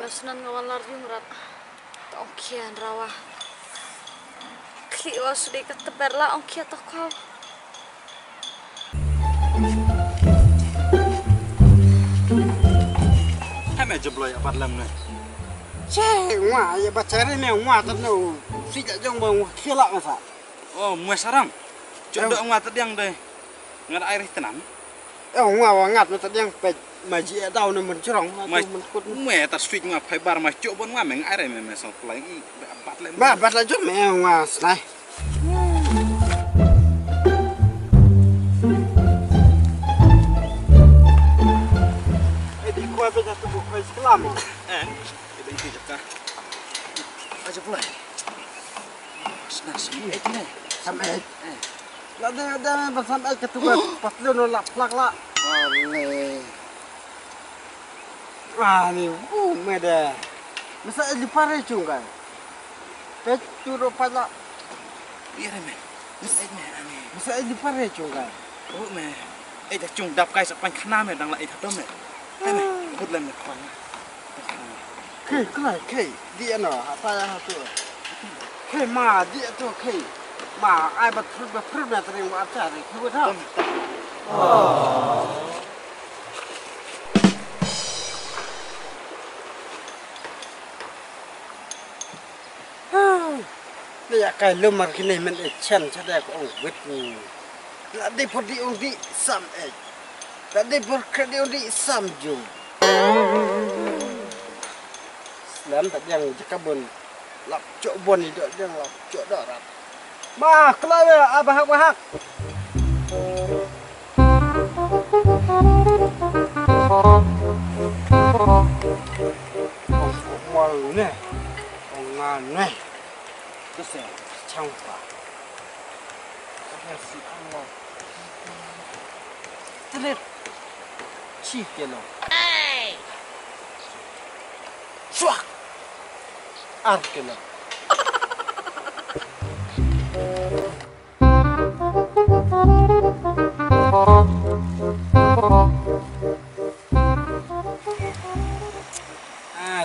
Masunan ngawalar yung rat. Ongkian rawa. Kliwa sudah keteberla ongkia toko. Hame jebloy apa lam ne? Cek wah ya bacare ne wah tanu sijak jong bang khilak masa. Oh, muas sarang. Codok ngat yang deh. Ngat air tenan. Wah ngat masa yang pe maji tau ne mencurong men kut. Mue tar switch ngap pai bar ma cok bon ngameng air me so lagi bat lem. Ba bat la jom me wah snai. Di kuat aja tu bukan sekelam. Itu itu jaka. Aja pula. Senang semua itu ne. Sampai. Ada sampai ketua patlu nolak plak la. Oleh. Ni meda. Masa di pare cungai. Pecuro pala. Iya men. Masa di pare cungai. Oh me. Dah cung dap kai sapan khana me dang la ai thadom me. Me. Bud lem me khwan. Kei dia no apa ya tu. Kei ma dia tu kei. Ma ai betul na tering ma cari. Kau tahu? Dia kai lumar kini men echan sada ko ong wit ni. La de podi ong di sam e. La de por kredi ong di sam jung. Slam tak yang jakabun lap cok bon ni dok yang lap cok dak rat. Ma kelaya abahak-bahak. Mau ne. Ngan ne. Terus cangpa. Kasih Allah. Terus cik kelo. Suak. Arkelo.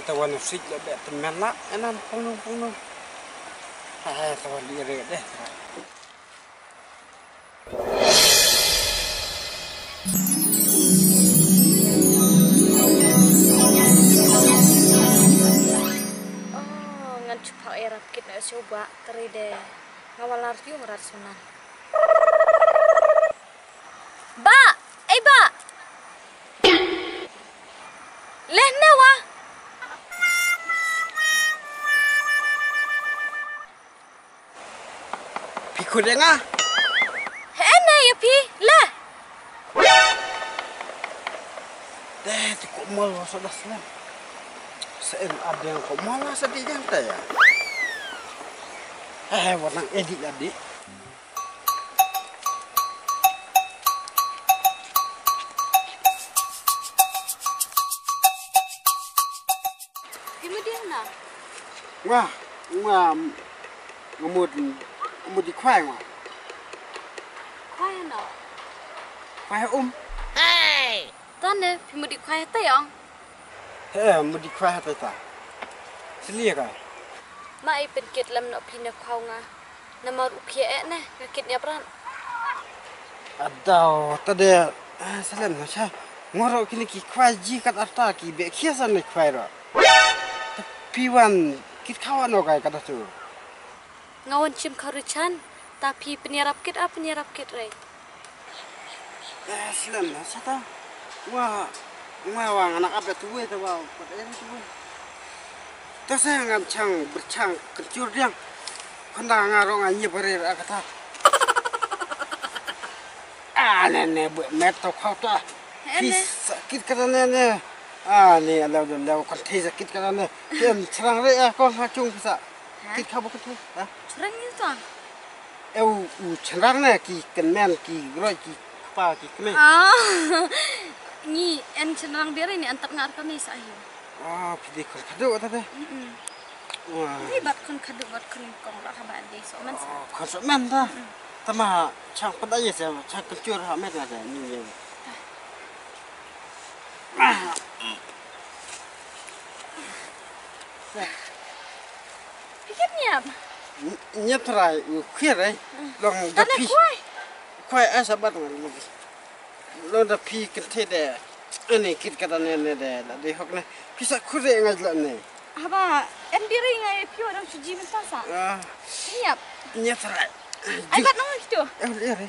Tawan sik lebih temen lah, enan punung. Tawan diri deh. Ngan cupak erap kita coba teri deh. Ngawalar yung rat sunan. Ba! Ba! Lehna wah. Pikul dengar. Hena ya pi, lah. Deh, cukup malu sudah selam. Sen ada yang kau malah sedih jantai ya. Warna edik adik. Kemudian na. Wah, ngemud di kuai wah. Kuai na. Kuai Hey. Tane, pimudi kuai tayong. Mudi kuai ta. Selia ka. Mai penkit lam nak pindah kau nga. Nama rukia na, ngakitnya peran. Adau tadi selam macam ngorok kini ki kuai ji kat arta ki be kiasan ni kuai ro. Piwan kit kawan no kai kata tu. Ngawan cim karucan, tapi penyerap kit rey. Selam macam ta. Wah anak apa tu tu wah pada ini tu. Terus saya ngam bercang kencur dia. Kena ngarong anyi berir kata. Nene buat metok kau tu. Sakit kerana ni alau kerti sakit kerana dia serang rek kau ngacung bisa. Sakit kau bukan tu. Serang itu. Serang ni ki kemen ki groi ki apa ki kemen. Ni en serang dia ni antar ngar kami sahi. Pidi kau kado tadi. Ni bat kon kado bat kon kong rak habat deh so man. Kau semen dah. Tama cang pada je saya cang kencur hamet ada ni. Pikir niap. Nyetrai ukir long Tanda dapi kuai. kuai asabat ngal lagi long dapi kete de ini kit kata ne de di hokne bisa kure ngajla ne Haba, en biri ngai pio dong cuci mentasa. Niap. nyetrai Ai bat nong gitu. lihat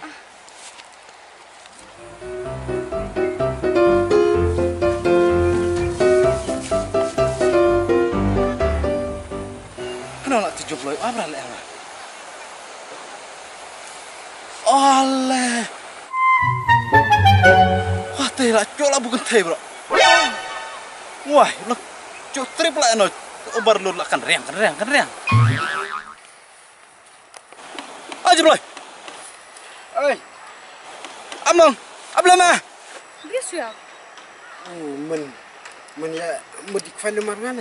Kenapa nak 70 apa lek ana? Allah. Wah, teh lah cola bukan teh, bro. Wah, lo cok trip lah no. Obar lu lah kan riang. Aja boy. oi Among, abla mah. Biar siap. men ya mudik falu marwana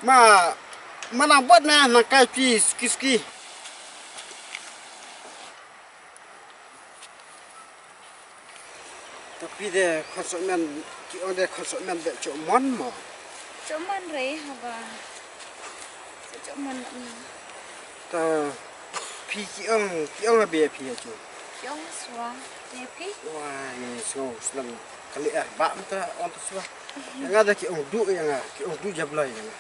ma mana buat na kai ski tapi de konsumen ki onde konsumen de mon mo Cuman re haba. Cuman ta ki ong be pi chu yang suah. Nepi. wah ni so senang kali ba mata on tu suah yang ada ki ong du jablai yang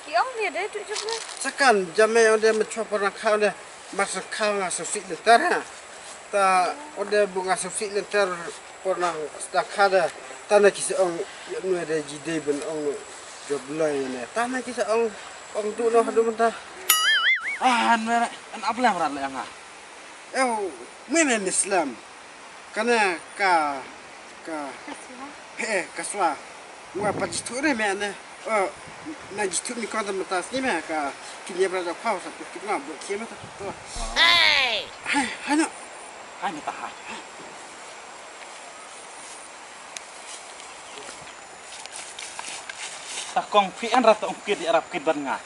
Kiong dia deh tu coba. sekan jame onde mencoba orang kau de masuk kau ngasih sik lentar ta onde bunga sik lentar pernah stakada tanah kisah ong yang ada jide ben ong jablai ne tanah kisah ong du no hadu mentah An abla berat lek ana. Menen Islam kana ka kaswa wa pajiture me ne na jitu mi konta matas ni me ka kinya brada pau sa tu kitna bu kiema ta to hai no Hai minta ha. Takong fi an rata ungkit di Arab kit ban nga.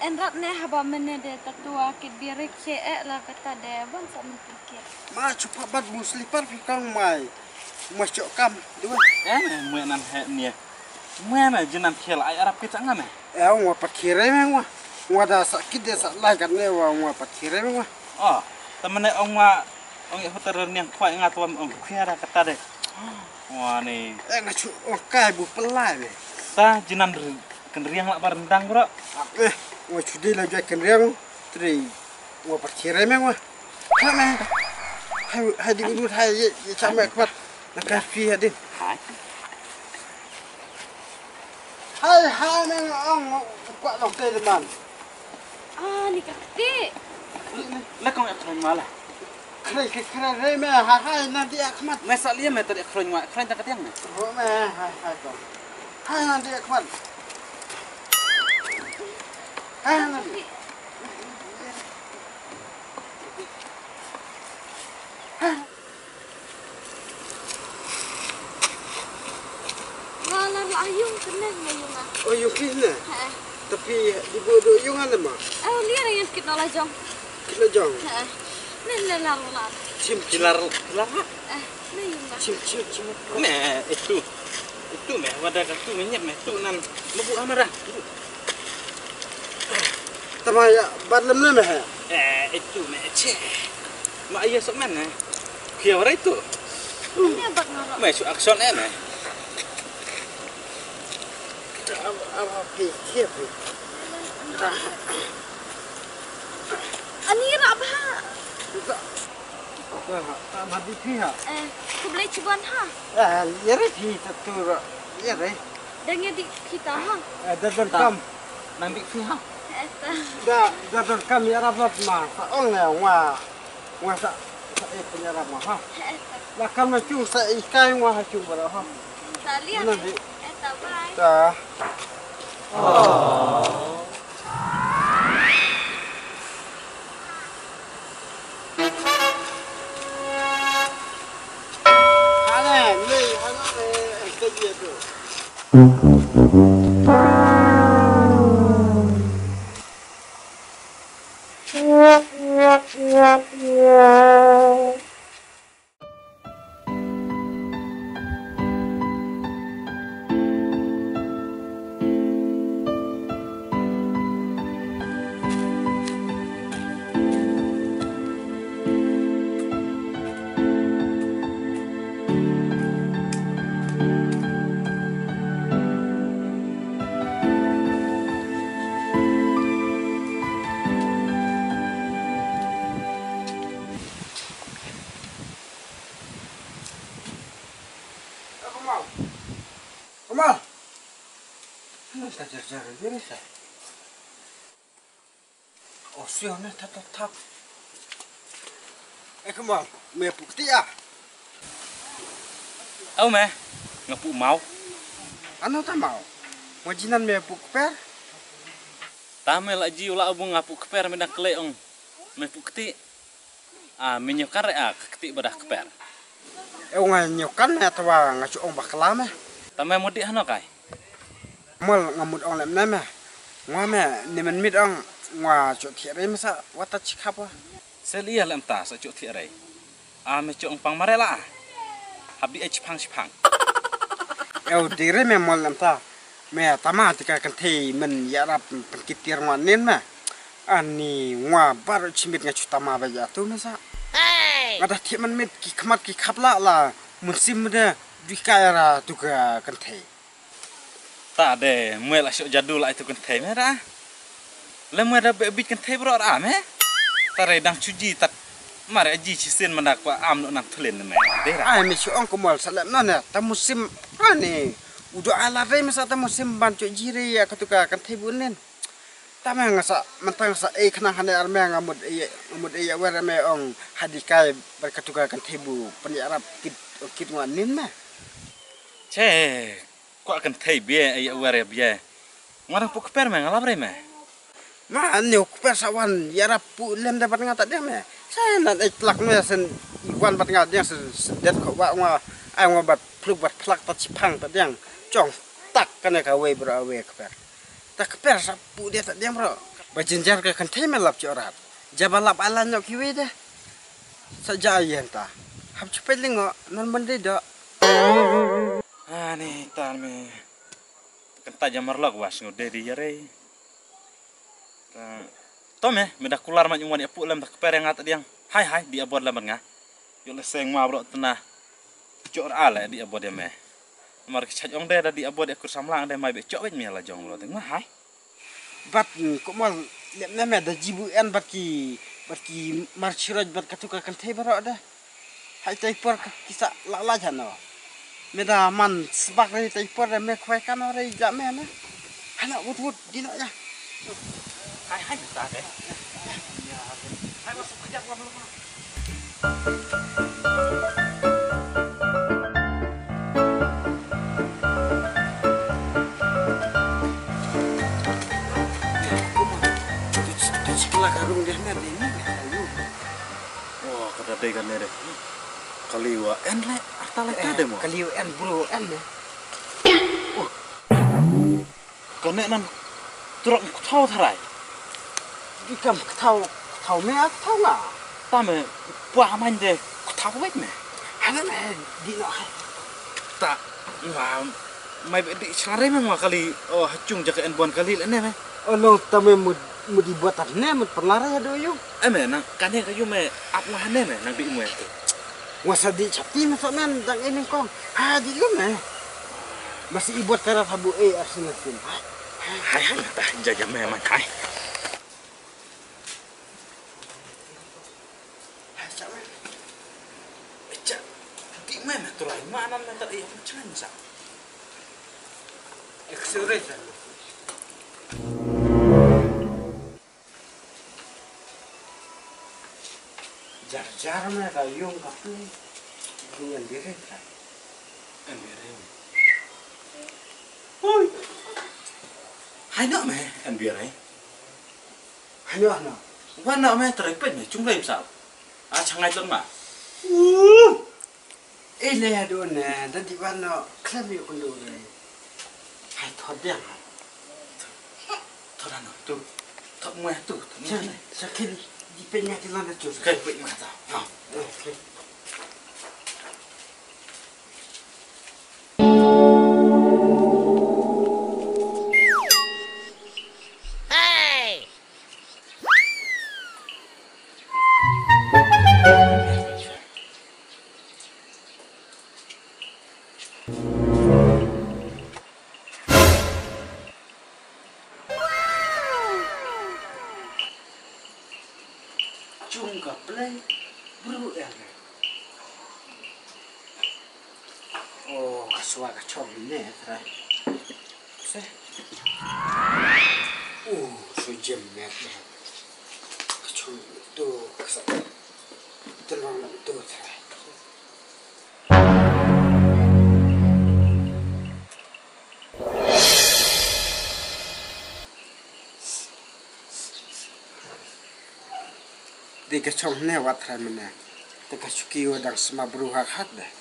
En rat ne haba mene de tatua kit biar ke lah kata de bang sa mikir. ma chupa bat muslipar fi kang mai masuk kam dua Mue nan he nia. Mue na jinan khel ai Arab kit ngame. wa pakire me wa da sakit de sa lai kan ne wa pakire me Oh, temene ong ya hoter niang kwai ngatuam ong khiara kata de. Wah ni. ngacu kai bu pelai me Ta jinan kendriang lak barendang bro. wa chudi la ja kan riang tri wa pakire me kame hai di urut hai ye chame kwat na ka fi hadin hai me ong kwa long te de man Ni kakti. Lek kong ekron mala. kre re me hai nanti akmat Mesa lia me tadi ekron ma, ekron tak ketiang me. ho me hai ko hai nanti akmat hai nanti Ngalar ayung kena ngayung ah. oh yukin na Ha. tapi di bodo yung ano ma Liar yang kit nola jong. kilo jong Ha. Nen lar. cim Kilar. Ne yung ah. cim Me itu me wadah itu menyep me itu nan lebu amarah. tama ya badlam na me ha Itu me ce. Ma iya sok mana? Kiawara itu. Ini abak ngorok. Me su akson me. apa pi siap Ani rabha. mati pi ha Ku beli cuban ha. yare pi tatur yare Dengan di kita ha. dadon kam Nanti fiha. dadon kam yara bat ma sa ong na wa sa penyarap ma ha la kam na chu sa ikai wa ha chu bara ha Liar. nanti Bye. ta Ano ta jar diri sa. Osyo na tatap. Kemang, me bukti ah. Au me, ngapu mau. Ano ta mau? Wajinan me bukper. Tame la ji ula abung ngapu keper mena kleong. Me bukti. Menyokar keti badah keper. Nga nyokan atwa nga chuong bakla me. Tame mudi hano kai. Mal ngamut ong lem me. Nga me nimen mit ong nga chu thiare masa wata chikapa. Selia lam ta sa chu thi rai. Me chu pang marela. Habi chipang. Dire me mal lam ta. Me tama tika kan thei men yarap penkitir nganen me. Ani nga bar chimit nga chu tama ba ya tu masa. Ada thiman mit ki khamat ki khapla la musim de dikaira tuga kan thei. Ta de muel asyo jadul itu kan thei mera. Lem ada bebit kan thei bro me. Tare dang cuji tat mare aji cisen mandak pa am no nang thulen me. Dera. Ai me chu ong komol salam na ne ta musim ani udo ala re masa ta musim ban chu jire ya katuka kan thei bunen. Tama ngasa mentang sa khna hane arme ngamut e wer me ong hadikai berkatuka kan thei bu pani arab kit nganin me. Che, ko kan thei bie ai ware bie. Ngarang pu keper me ngalabre me. Ma ane kuper sawan yarap pu lem dapat ngata dia me. Saya nan plak me sen iwan bat ngat dia sedet ko wa nga ai nga bat pluk bat plak ta cipang ta dia cong tak kana ka we bro we kuper. Ta kuper sa pu dia ta dia bro. Bajinjar ka kan thei me lap chorat. Jabalap ala nyok kiwe dah. Saja yen ta. Hab chupeling ngo non bende do. Ni tan me. Kan tajam marlok was ngode di yare. Tome, meda kular mak nyuan epuk lem tak keper yang ngata diang. Hai di abod lam nga. Yo le seng ma bro tenah. Cok ala di abod ya me. Mar kecaj ong de di abod ekur samlang de mai be cok wet me la jong bro teng hai. Bat ko mal lem na me da jibu en bat ki marchiraj bat katuka kan thei baro da. Hai tai por kisa la jano. Meda man sbak ri tai por me khwai kan ri ja me na. Hana wut dino ya. Hai ta de. Hai masuk kerja gua belum. Sekolah karung dia me ini ayu. Wah, kada de kan de. Kaliwa en le arta le kade mo. Kaliu en bro en me. Kone nan turok thau tharai. Ikam thau me thau nga. Tame puah man de thau wet me. Hana me dino hai. Ta wa mai be di sare me kali hacung jaka en bon kali le ne me. Olo tame mud dibuat ne mud perlara ya do yu. Me nang kane kayu me ap ngane me nang di mu tu. Wasa di chapti masanan dang ini kong. Ha di lu me. Masih ibuat kara habu asinasin. Hai ta jaja me man hai. Mana tu lain mana tak iya macam sa. Exuresa. Jar me da yung kapi. Yang dire. Oi. Hai nak me biar ai. Hano hano. Wan nak me teripet me chung lain sa. Changai ton ma. Ele ya do ne da di wano klami ko do ne. Hai thod dia. Thodan tu. Thok me tu. Sakit di penya ti lana tu. Kai pet ma ta. Ha. Okay. Chung ka play bro ya. Oh, kaswa ka chom ne tra. Se. jam met kacung tu kesak terang tu terai di kacung ne wat terai mana te kacuki wadang semabru hak deh